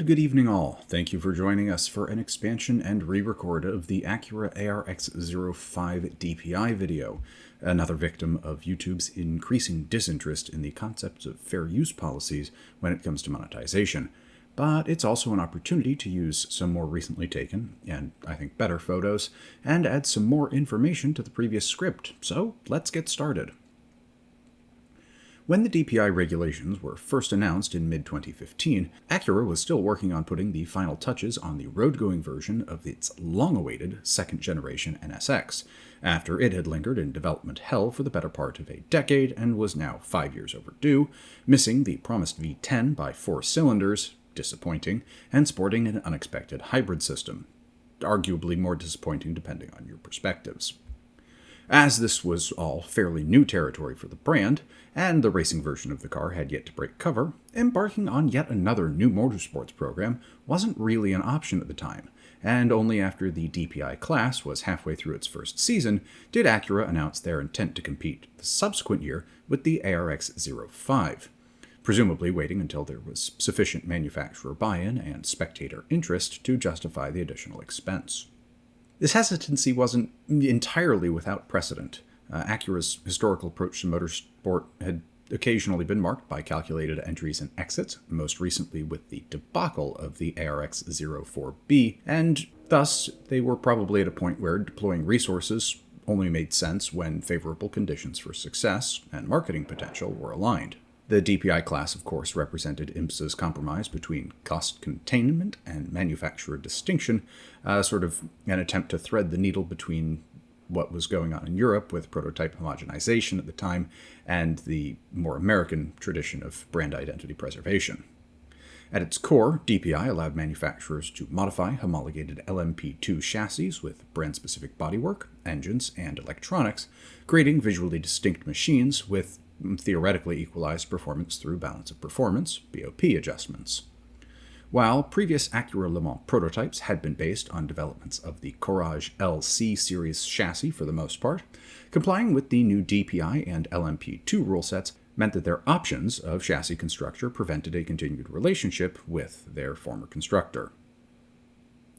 Good evening all. Thank you for joining us for an expansion and re-record of the Acura ARX-05 DPI video, another victim of YouTube's increasing disinterest in the concepts of fair use policies when it comes to monetization. But it's also an opportunity to use some more recently taken, and I think better photos, and add some more information to the previous script, so let's get started. When the DPI regulations were first announced in mid-2015, Acura was still working on putting the final touches on the road-going version of its long-awaited second-generation NSX, after it had lingered in development hell for the better part of a decade and was now 5 years overdue, missing the promised V10 by 4 cylinders, disappointing, and sporting an unexpected hybrid system, arguably more disappointing depending on your perspectives. As this was all fairly new territory for the brand, and the racing version of the car had yet to break cover, embarking on yet another new motorsports program wasn't really an option at the time, and only after the DPI class was halfway through its first season did Acura announce their intent to compete the subsequent year with the ARX-05, presumably waiting until there was sufficient manufacturer buy-in and spectator interest to justify the additional expense. This hesitancy wasn't entirely without precedent. Acura's historical approach to motorsport had occasionally been marked by calculated entries and exits, most recently with the debacle of the ARX-04B, and thus they were probably at a point where deploying resources only made sense when favorable conditions for success and marketing potential were aligned. The DPI class, of course, represented IMSA's compromise between cost containment and manufacturer distinction, sort of an attempt to thread the needle between what was going on in Europe with prototype homogenization at the time and the more American tradition of brand identity preservation. At its core, DPI allowed manufacturers to modify homologated LMP2 chassis with brand-specific bodywork, engines, and electronics, creating visually distinct machines with theoretically equalized performance through balance of performance, BOP adjustments. While previous Acura Le Mans prototypes had been based on developments of the Courage LC series chassis for the most part, complying with the new DPI and LMP2 rule sets meant that their options of chassis constructor prevented a continued relationship with their former constructor.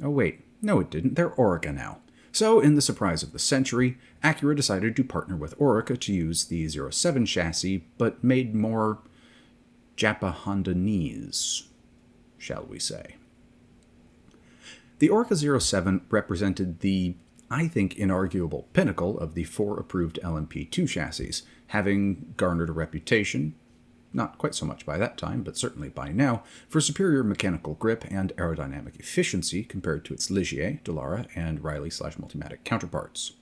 Oh wait, no it didn't, they're Orica now. So, in the surprise of the century, Acura decided to partner with Orica to use the 07 chassis, but made more Japa-Hondanese, shall we say. The Orica 07 represented the, I think, inarguable pinnacle of the 4 approved LMP2 chassis, having garnered a reputation, not quite so much by that time, but certainly by now, for superior mechanical grip and aerodynamic efficiency compared to its Ligier, Dallara, and Riley/Multimatic counterparts.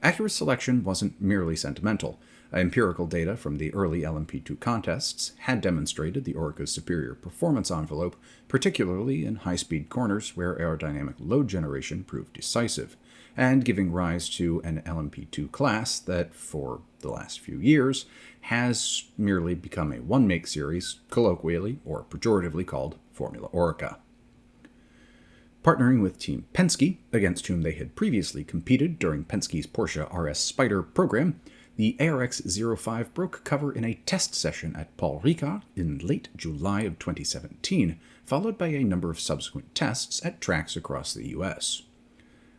Acura's selection wasn't merely sentimental. Empirical data from the early LMP2 contests had demonstrated the Orica's superior performance envelope, particularly in high-speed corners where aerodynamic load generation proved decisive, and giving rise to an LMP2 class that, for the last few years, has merely become a one-make series, colloquially or pejoratively called Formula Orica. Partnering with Team Penske, against whom they had previously competed during Penske's Porsche RS Spider program, the ARX-05 broke cover in a test session at Paul Ricard in late July of 2017, followed by a number of subsequent tests at tracks across the US.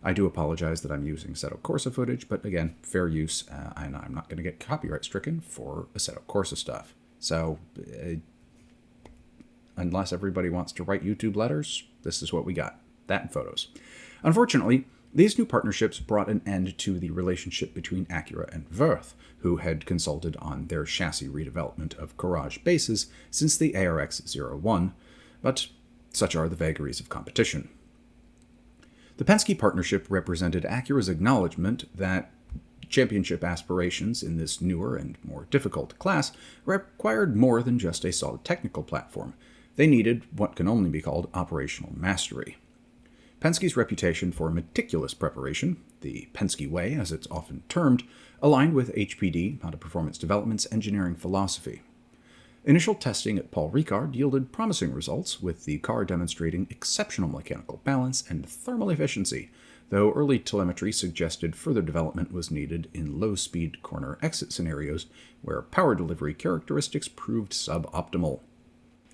I do apologize that I'm using Assetto Corsa footage, but again, fair use, and I'm not going to get copyright stricken for Assetto Corsa stuff. So, unless everybody wants to write YouTube letters, this is what we got. That and photos. Unfortunately, these new partnerships brought an end to the relationship between Acura and Würth, who had consulted on their chassis redevelopment of Courage bases since the ARX-01, but such are the vagaries of competition. The Penske partnership represented Acura's acknowledgement that championship aspirations in this newer and more difficult class required more than just a solid technical platform. They needed what can only be called operational mastery. Penske's reputation for meticulous preparation, the Penske Way as it's often termed, aligned with HPD, Honda Performance Development's engineering philosophy. Initial testing at Paul Ricard yielded promising results, with the car demonstrating exceptional mechanical balance and thermal efficiency, though early telemetry suggested further development was needed in low-speed corner exit scenarios where power delivery characteristics proved suboptimal.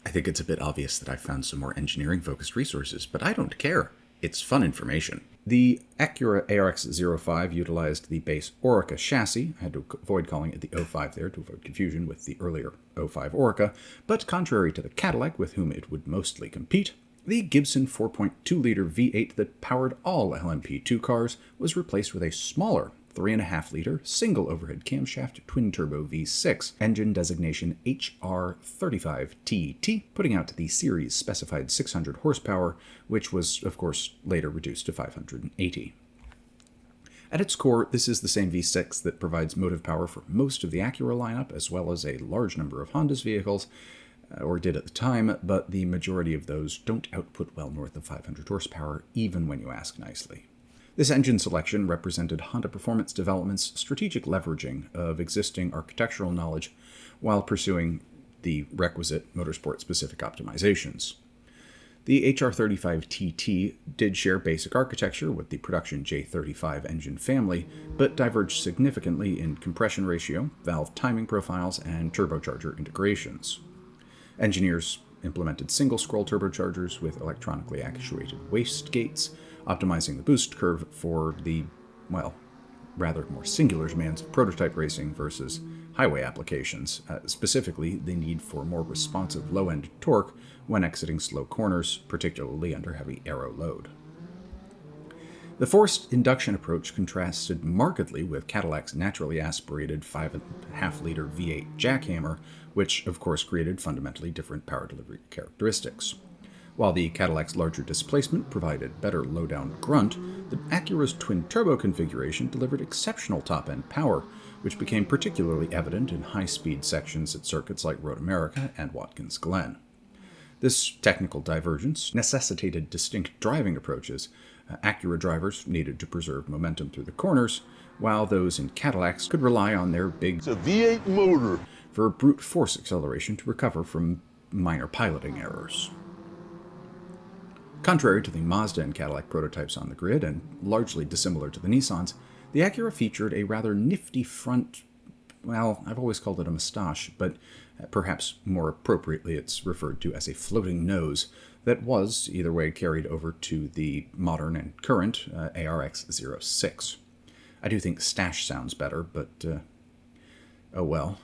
I think it's a bit obvious that I found some more engineering-focused resources, but I don't care. It's fun information. The Acura ARX-05 utilized the base Aurica chassis. I had to avoid calling it the 05 there to avoid confusion with the earlier 05 Aurica, but contrary to the Cadillac with whom it would mostly compete, the Gibson 4.2-liter V8 that powered all LMP2 cars was replaced with a smaller 3.5-liter single overhead camshaft twin-turbo V6, engine designation HR-35TT, putting out the series specified 600 horsepower, which was, of course, later reduced to 580. At its core, this is the same V6 that provides motive power for most of the Acura lineup, as well as a large number of Honda's vehicles, or did at the time, but the majority of those don't output well north of 500 horsepower, even when you ask nicely. This engine selection represented Honda Performance Development's strategic leveraging of existing architectural knowledge while pursuing the requisite motorsport-specific optimizations. The HR-35TT did share basic architecture with the production J35 engine family, but diverged significantly in compression ratio, valve timing profiles, and turbocharger integrations. Engineers implemented single-scroll turbochargers with electronically actuated wastegates, optimizing the boost curve for the, well, rather more singular demands of prototype racing versus highway applications, specifically the need for more responsive low-end torque when exiting slow corners, particularly under heavy aero load. The forced induction approach contrasted markedly with Cadillac's naturally aspirated 5.5-liter V8 jackhammer, which of course created fundamentally different power delivery characteristics. While the Cadillac's larger displacement provided better low-down grunt, the Acura's twin-turbo configuration delivered exceptional top-end power, which became particularly evident in high-speed sections at circuits like Road America and Watkins Glen. This technical divergence necessitated distinct driving approaches. Acura drivers needed to preserve momentum through the corners, while those in Cadillacs could rely on their big V8 motor for brute force acceleration to recover from minor piloting errors. Contrary to the Mazda and Cadillac prototypes on the grid, and largely dissimilar to the Nissans, the Acura featured a rather nifty front, well, I've always called it a moustache, but perhaps more appropriately it's referred to as a floating nose, that was, either way, carried over to the modern and current ARX-06. I do think stash sounds better, but oh well.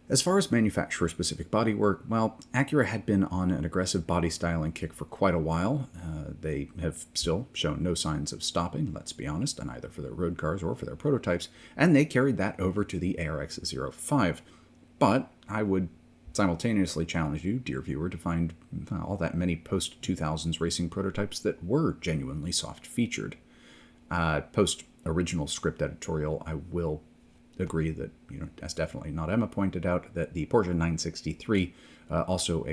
As far as manufacturer-specific bodywork, well, Acura had been on an aggressive body styling kick for quite a while. They have still shown no signs of stopping, let's be honest, and either for their road cars or for their prototypes, and they carried that over to the ARX-05. But I would simultaneously challenge you, dear viewer, to find all that many post-2000s racing prototypes that were genuinely soft-featured. Post-original script editorial, I will agree that, as definitely Not Emma pointed out, that the Porsche 963, also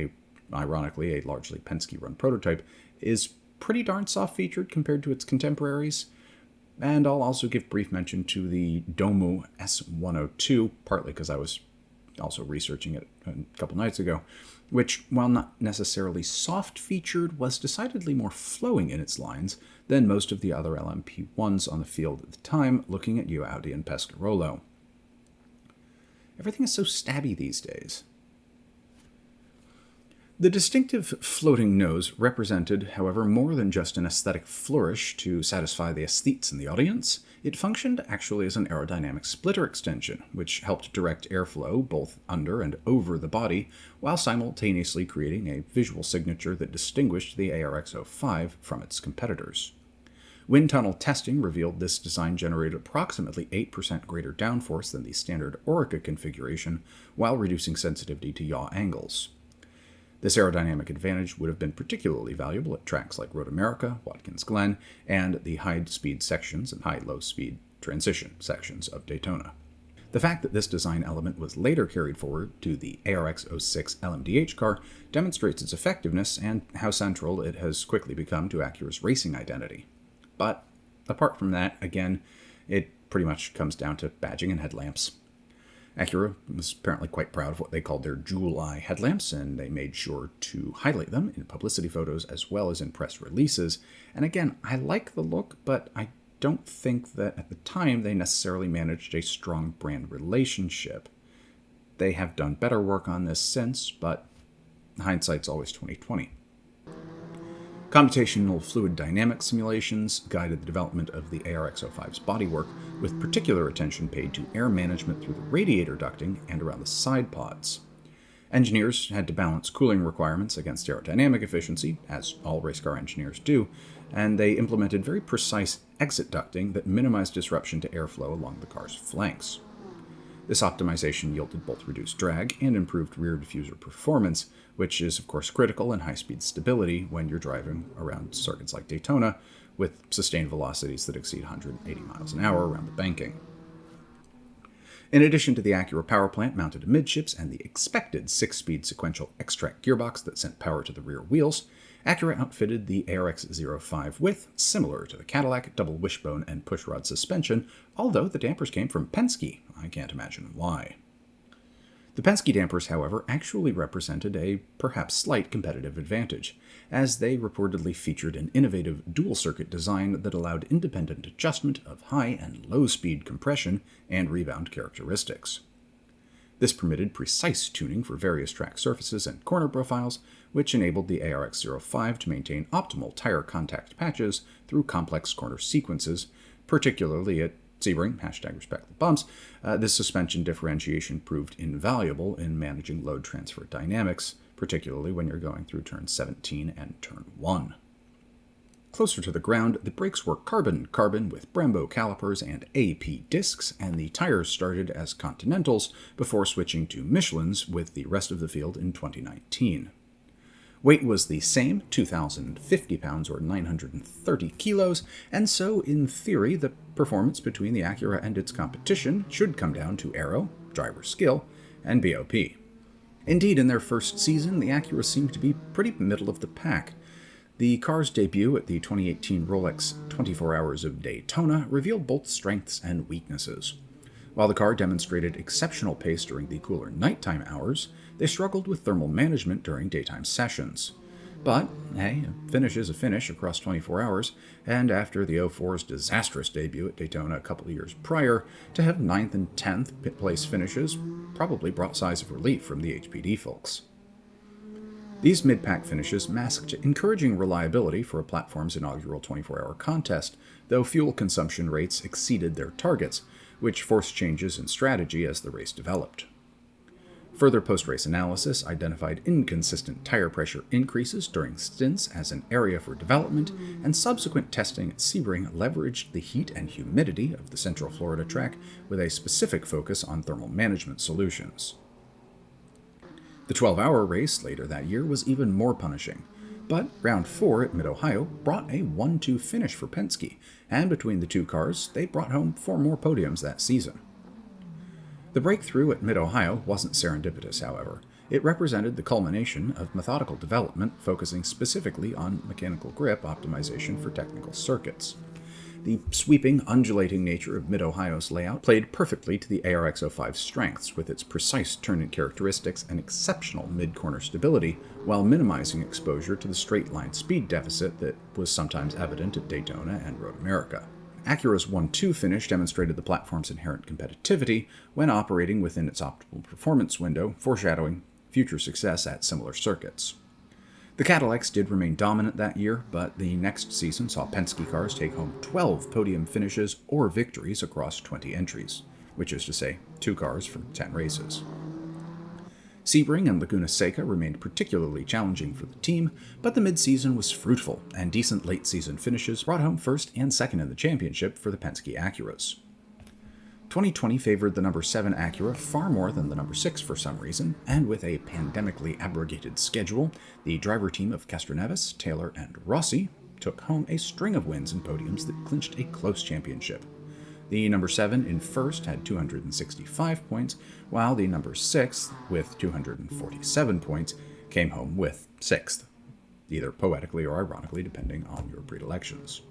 ironically a largely Penske-run prototype, is pretty darn soft-featured compared to its contemporaries. And I'll also give brief mention to the Domu S102, partly because I was also researching it a couple nights ago, which, while not necessarily soft-featured, was decidedly more flowing in its lines than most of the other LMP1s on the field at the time, looking at you, Audi, and Pescarolo. Everything is so stabby these days. The distinctive floating nose represented, however, more than just an aesthetic flourish to satisfy the aesthetes in the audience. It functioned actually as an aerodynamic splitter extension, which helped direct airflow both under and over the body, while simultaneously creating a visual signature that distinguished the ARX-05 from its competitors. Wind tunnel testing revealed this design generated approximately 8% greater downforce than the standard Aurica configuration, while reducing sensitivity to yaw angles. This aerodynamic advantage would have been particularly valuable at tracks like Road America, Watkins Glen, and the high-speed sections and high-low-speed transition sections of Daytona. The fact that this design element was later carried forward to the ARX-06 LMDH car demonstrates its effectiveness and how central it has quickly become to Acura's racing identity. But apart from that, again, it pretty much comes down to badging and headlamps. Acura was apparently quite proud of what they called their jewel eye headlamps, and they made sure to highlight them in publicity photos as well as in press releases. And again, I like the look, but I don't think that at the time they necessarily managed a strong brand relationship. They have done better work on this since, but hindsight's always 20/20. Computational fluid dynamics simulations guided the development of the ARX-05's bodywork, with particular attention paid to air management through the radiator ducting and around the side pods. Engineers had to balance cooling requirements against aerodynamic efficiency, as all race car engineers do, and they implemented very precise exit ducting that minimized disruption to airflow along the car's flanks. This optimization yielded both reduced drag and improved rear diffuser performance, which is of course critical in high-speed stability when you're driving around circuits like Daytona with sustained velocities that exceed 180 miles an hour around the banking. In addition to the Acura power plant mounted amidships and the expected 6-speed sequential X-Track gearbox that sent power to the rear wheels, Acura outfitted the ARX-05 with, similar to the Cadillac, double wishbone and pushrod suspension, although the dampers came from Penske. I can't imagine why. The Penske dampers, however, actually represented a perhaps slight competitive advantage, as they reportedly featured an innovative dual-circuit design that allowed independent adjustment of high and low-speed compression and rebound characteristics. This permitted precise tuning for various track surfaces and corner profiles, which enabled the ARX-05 to maintain optimal tire contact patches through complex corner sequences, particularly at Sebring, #RespectTheBumps. This suspension differentiation proved invaluable in managing load transfer dynamics, particularly when you're going through turn 17 and turn 1. Closer to the ground, the brakes were carbon with Brembo calipers and AP discs, and the tires started as Continentals before switching to Michelin's with the rest of the field in 2019. Weight was the same, 2,050 pounds or 930 kilos, and so, in theory, the performance between the Acura and its competition should come down to aero, driver skill, and BOP. Indeed, in their first season, the Acura seemed to be pretty middle of the pack. The car's debut at the 2018 Rolex 24 Hours of Daytona revealed both strengths and weaknesses. While the car demonstrated exceptional pace during the cooler nighttime hours, they struggled with thermal management during daytime sessions. But, hey, a finish is a finish across 24 hours, and after the 04's disastrous debut at Daytona a couple of years prior, to have 9th and 10th place finishes probably brought sighs of relief from the HPD folks. These mid-pack finishes masked encouraging reliability for a platform's inaugural 24-hour contest, though fuel consumption rates exceeded their targets, which forced changes in strategy as the race developed. Further post-race analysis identified inconsistent tire pressure increases during stints as an area for development, and subsequent testing at Sebring leveraged the heat and humidity of the Central Florida track with a specific focus on thermal management solutions. The 12-hour race later that year was even more punishing, but round 4 at Mid-Ohio brought a 1-2 finish for Penske, and between the two cars, they brought home 4 more podiums that season. The breakthrough at Mid-Ohio wasn't serendipitous, however. It represented the culmination of methodical development focusing specifically on mechanical grip optimization for technical circuits. The sweeping, undulating nature of Mid-Ohio's layout played perfectly to the ARX-05's strengths with its precise turning characteristics and exceptional mid-corner stability, while minimizing exposure to the straight-line speed deficit that was sometimes evident at Daytona and Road America. Acura's 1-2 finish demonstrated the platform's inherent competitivity when operating within its optimal performance window, foreshadowing future success at similar circuits. The Cadillacs did remain dominant that year, but the next season saw Penske cars take home 12 podium finishes or victories across 20 entries, which is to say, 2 cars from 10 races. Sebring and Laguna Seca remained particularly challenging for the team, but the mid-season was fruitful, and decent late-season finishes brought home first and second in the championship for the Penske Acuras. 2020 favored the number 7 Acura far more than the number 6 for some reason, and with a pandemically abrogated schedule, the driver team of Castroneves, Taylor, and Rossi took home a string of wins and podiums that clinched a close championship. The number 7 in first had 265 points, while the number 6, with 247 points, came home with 6th, either poetically or ironically depending on your predilections.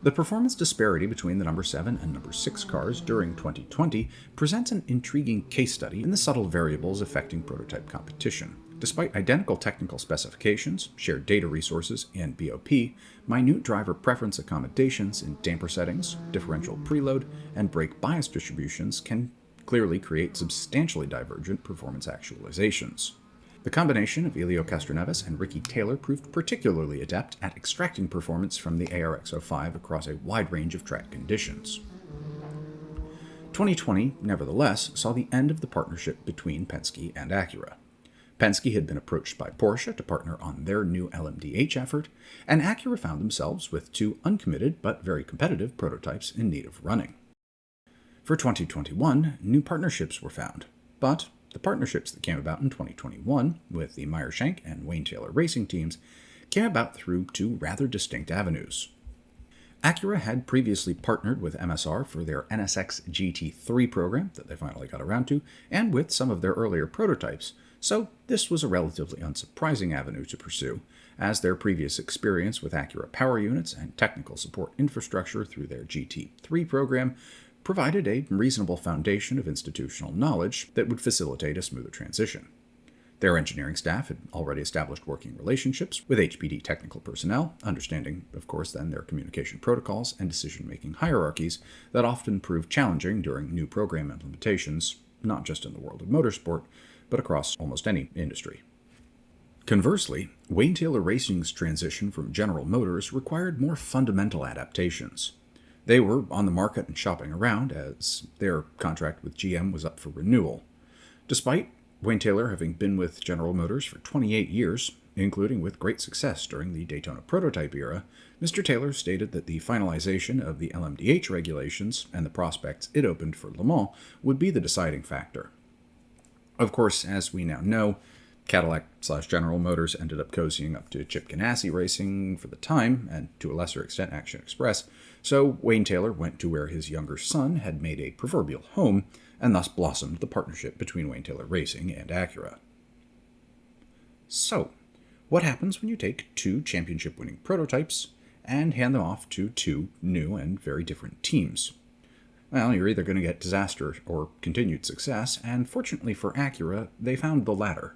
The performance disparity between the number 7 and number 6 cars during 2020 presents an intriguing case study in the subtle variables affecting prototype competition. Despite identical technical specifications, shared data resources, and BOP, minute driver preference accommodations in damper settings, differential preload, and brake bias distributions can clearly create substantially divergent performance actualizations. The combination of Elio Castroneves and Ricky Taylor proved particularly adept at extracting performance from the ARX-05 across a wide range of track conditions. 2020, nevertheless, saw the end of the partnership between Penske and Acura. Penske had been approached by Porsche to partner on their new LMDH effort, and Acura found themselves with two uncommitted but very competitive prototypes in need of running. For 2021, new partnerships were found, but the partnerships that came about in 2021 with the Meyer-Shank and Wayne Taylor racing teams came about through two rather distinct avenues. Acura had previously partnered with MSR for their NSX GT3 program that they finally got around to, and with some of their earlier prototypes, so this was a relatively unsurprising avenue to pursue, as their previous experience with Acura power units and technical support infrastructure through their GT3 program provided a reasonable foundation of institutional knowledge that would facilitate a smoother transition. Their engineering staff had already established working relationships with HPD technical personnel, understanding, of course, then their communication protocols and decision-making hierarchies that often prove challenging during new program implementations, not just in the world of motorsport, but across almost any industry. Conversely, Wayne Taylor Racing's transition from General Motors required more fundamental adaptations. They were on the market and shopping around as their contract with GM was up for renewal. Despite Wayne Taylor having been with General Motors for 28 years, including with great success during the Daytona prototype era, Mr. Taylor stated that the finalization of the LMDH regulations and the prospects it opened for Le Mans would be the deciding factor. Of course, as we now know, Cadillac/General Motors ended up cozying up to Chip Ganassi Racing for the time, and to a lesser extent Action Express, so Wayne Taylor went to where his younger son had made a proverbial home, and thus blossomed the partnership between Wayne Taylor Racing and Acura. So, what happens when you take two championship-winning prototypes and hand them off to two new and very different teams? Well, you're either going to get disaster or continued success, and fortunately for Acura, they found the latter.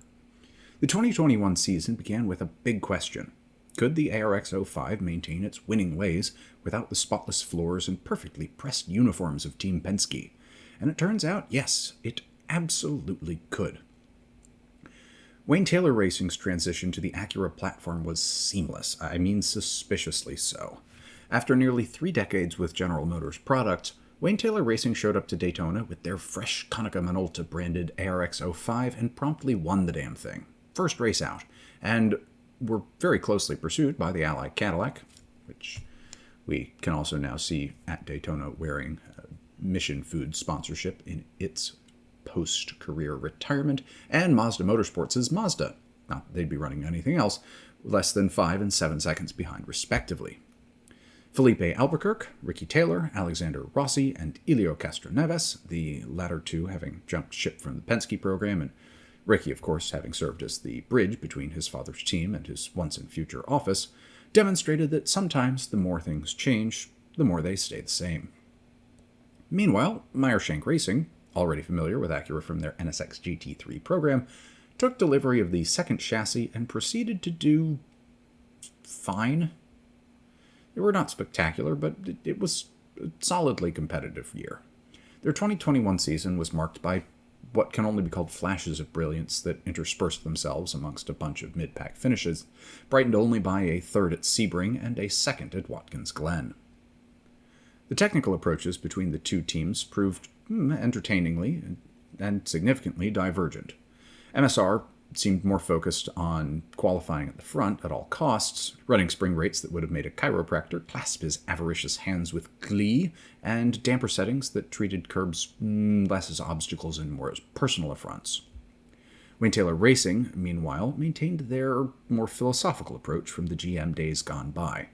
The 2021 season began with a big question. Could the ARX-05 maintain its winning ways without the spotless floors and perfectly pressed uniforms of Team Penske? And it turns out, yes, it absolutely could. Wayne Taylor Racing's transition to the Acura platform was seamless, I mean suspiciously so. After nearly 3 decades with General Motors products, Wayne Taylor Racing showed up to Daytona with their fresh Konica Minolta branded ARX-05 and promptly won the damn thing. First race out, and were very closely pursued by the ally Cadillac, which we can also now see at Daytona wearing Mission Food sponsorship in its post-career retirement, and Mazda Motorsports' Mazda, not that they'd be running anything else, less than 5 and 7 seconds behind respectively. Felipe Albuquerque, Ricky Taylor, Alexander Rossi, and Elio Castroneves, the latter two having jumped ship from the Penske program, and Ricky, of course, having served as the bridge between his father's team and his once-and-future office, demonstrated that sometimes the more things change, the more they stay the same. Meanwhile, Meyer-Shank Racing, already familiar with Acura from their NSX GT3 program, took delivery of the second chassis and proceeded to do fine. They were not spectacular, but it was a solidly competitive year. Their 2021 season was marked by what can only be called flashes of brilliance that interspersed themselves amongst a bunch of mid-pack finishes, brightened only by a third at Sebring and a second at Watkins Glen. The technical approaches between the two teams proved entertainingly and significantly divergent. MSR seemed more focused on qualifying at the front at all costs, running spring rates that would have made a chiropractor clasp his avaricious hands with glee, and damper settings that treated curbs less as obstacles and more as personal affronts. Wayne Taylor Racing, meanwhile, maintained their more philosophical approach from the GM days gone by.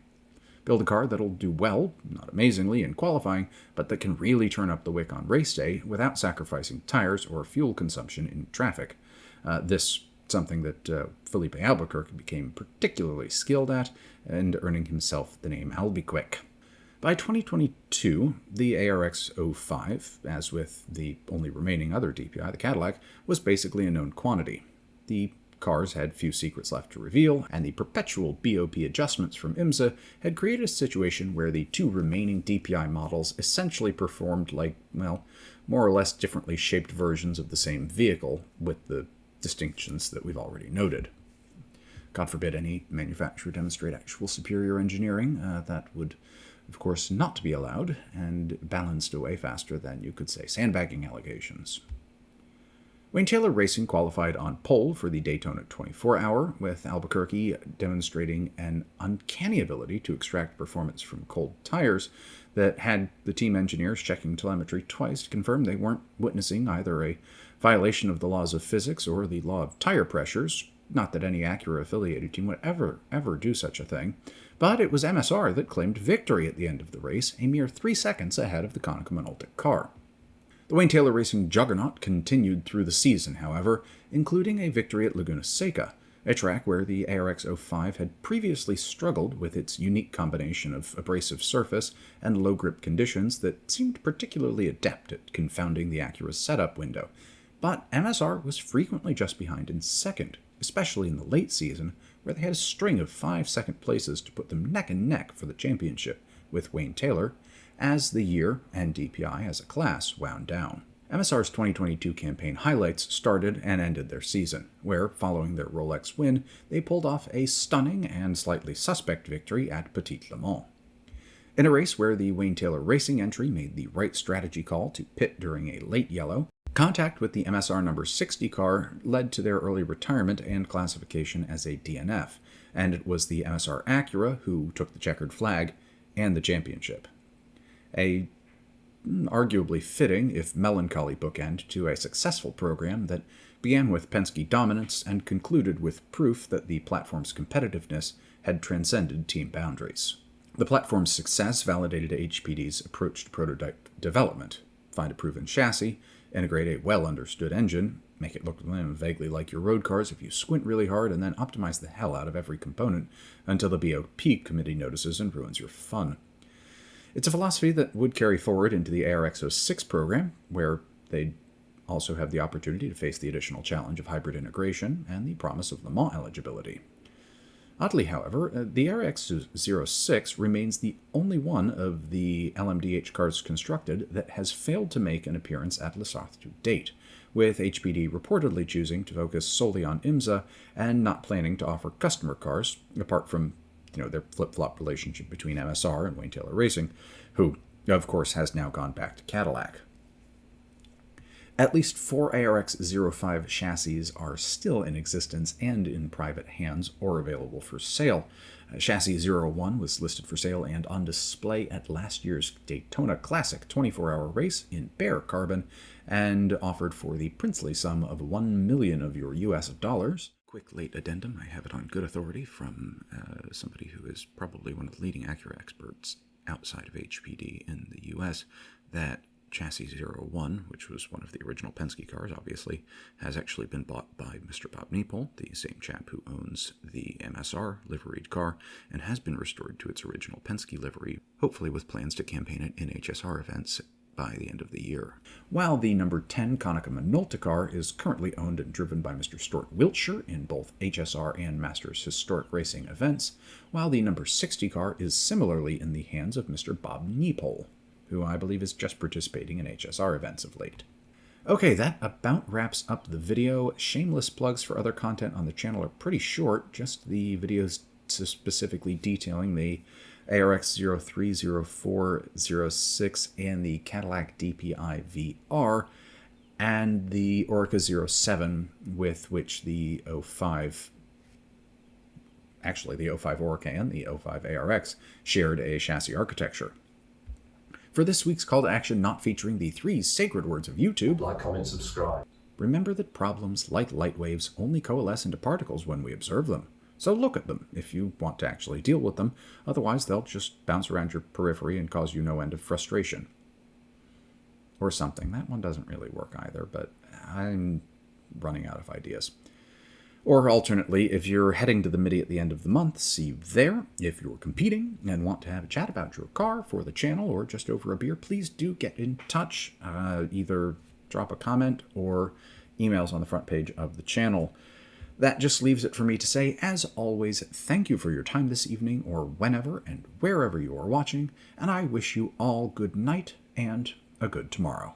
Build a car that'll do well, not amazingly, in qualifying, but that can really turn up the wick on race day without sacrificing tires or fuel consumption in traffic. This something that Felipe Albuquerque became particularly skilled at, and earning himself the name Albiquick. By 2022, the ARX-05, as with the only remaining other DPI, the Cadillac, was basically a known quantity. The cars had few secrets left to reveal, and the perpetual BOP adjustments from IMSA had created a situation where the two remaining DPI models essentially performed like, well, more or less differently shaped versions of the same vehicle, with the distinctions that we've already noted. God forbid any manufacturer demonstrate actual superior engineering. That would, of course, not be allowed and balanced away faster than you could say sandbagging allegations. Wayne Taylor Racing qualified on pole for the Daytona 24-hour, with Albuquerque demonstrating an uncanny ability to extract performance from cold tires that had the team engineers checking telemetry twice to confirm they weren't witnessing either a violation of the laws of physics or the law of tire pressures. Not that any Acura-affiliated team would ever do such a thing, but it was MSR that claimed victory at the end of the race, a mere 3 seconds ahead of the Konica Minolta car. The Wayne Taylor Racing juggernaut continued through the season, however, including a victory at Laguna Seca, a track where the ARX-05 had previously struggled with its unique combination of abrasive surface and low-grip conditions that seemed particularly adept at confounding the Acura's setup window. But MSR was frequently just behind in second, especially in the late season, where they had a string of 5 second places to put them neck and neck for the championship, with Wayne Taylor, as the year and DPI as a class wound down. MSR's 2022 campaign highlights started and ended their season, where, following their Rolex win, they pulled off a stunning and slightly suspect victory at Petit Le Mans. In a race where the Wayne Taylor Racing entry made the right strategy call to pit during a late yellow, contact with the MSR number 60 car led to their early retirement and classification as a DNF, and it was the MSR Acura who took the checkered flag and the championship. A arguably fitting, if melancholy, bookend to a successful program that began with Penske dominance and concluded with proof that the platform's competitiveness had transcended team boundaries. The platform's success validated HPD's approach to prototype development: find a proven chassis, integrate a well-understood engine, make it look vaguely like your road cars if you squint really hard, and then optimize the hell out of every component until the BOP committee notices and ruins your fun. It's a philosophy that would carry forward into the ARX-06 program, where they'd also have the opportunity to face the additional challenge of hybrid integration and the promise of Le Mans eligibility. Oddly, however, the ARX-06 remains the only one of the LMDH cars constructed that has failed to make an appearance at Le Sarthe to date, with HPD reportedly choosing to focus solely on IMSA and not planning to offer customer cars, apart from their flip-flop relationship between MSR and Wayne Taylor Racing, who, of course, has now gone back to Cadillac. At least 4 ARX-05 chassis are still in existence and in private hands or available for sale. Chassis 01 was listed for sale and on display at last year's Daytona Classic 24-hour race in bare carbon and offered for the princely sum of $1 million of your US dollars. Quick late addendum, I have it on good authority from somebody who is probably one of the leading Acura experts outside of HPD in the US, that Chassis 01, which was one of the original Penske cars, obviously, has actually been bought by Mr. Bob Nepal, the same chap who owns the MSR liveried car, and has been restored to its original Penske livery, hopefully with plans to campaign it in HSR events by the end of the year. While the number 10 Konica Minolta car is currently owned and driven by Mr. Stuart Wiltshire in both HSR and Masters Historic Racing events, while the number 60 car is similarly in the hands of Mr. Bob Nepal, who I believe is just participating in HSR events of late. Okay, that about wraps up the video. Shameless plugs for other content on the channel are pretty short, just the videos specifically detailing the ARX-03, 04, 06, and the Cadillac DPI VR, and the Orca 07, with which the 05, actually the 05 Orca and the 05 ARX shared a chassis architecture. For this week's call to action not featuring the 3 sacred words of YouTube, like, comment, subscribe. Remember that problems, like light waves, only coalesce into particles when we observe them. So look at them if you want to actually deal with them, otherwise they'll just bounce around your periphery and cause you no end of frustration. Or something. That one doesn't really work either, but I'm running out of ideas. Or alternately, if you're heading to the Midi at the end of the month, see you there. If you're competing and want to have a chat about your car for the channel or just over a beer, please do get in touch. Either drop a comment or emails on the front page of the channel. That just leaves it for me to say, as always, thank you for your time this evening or whenever and wherever you are watching, and I wish you all good night and a good tomorrow.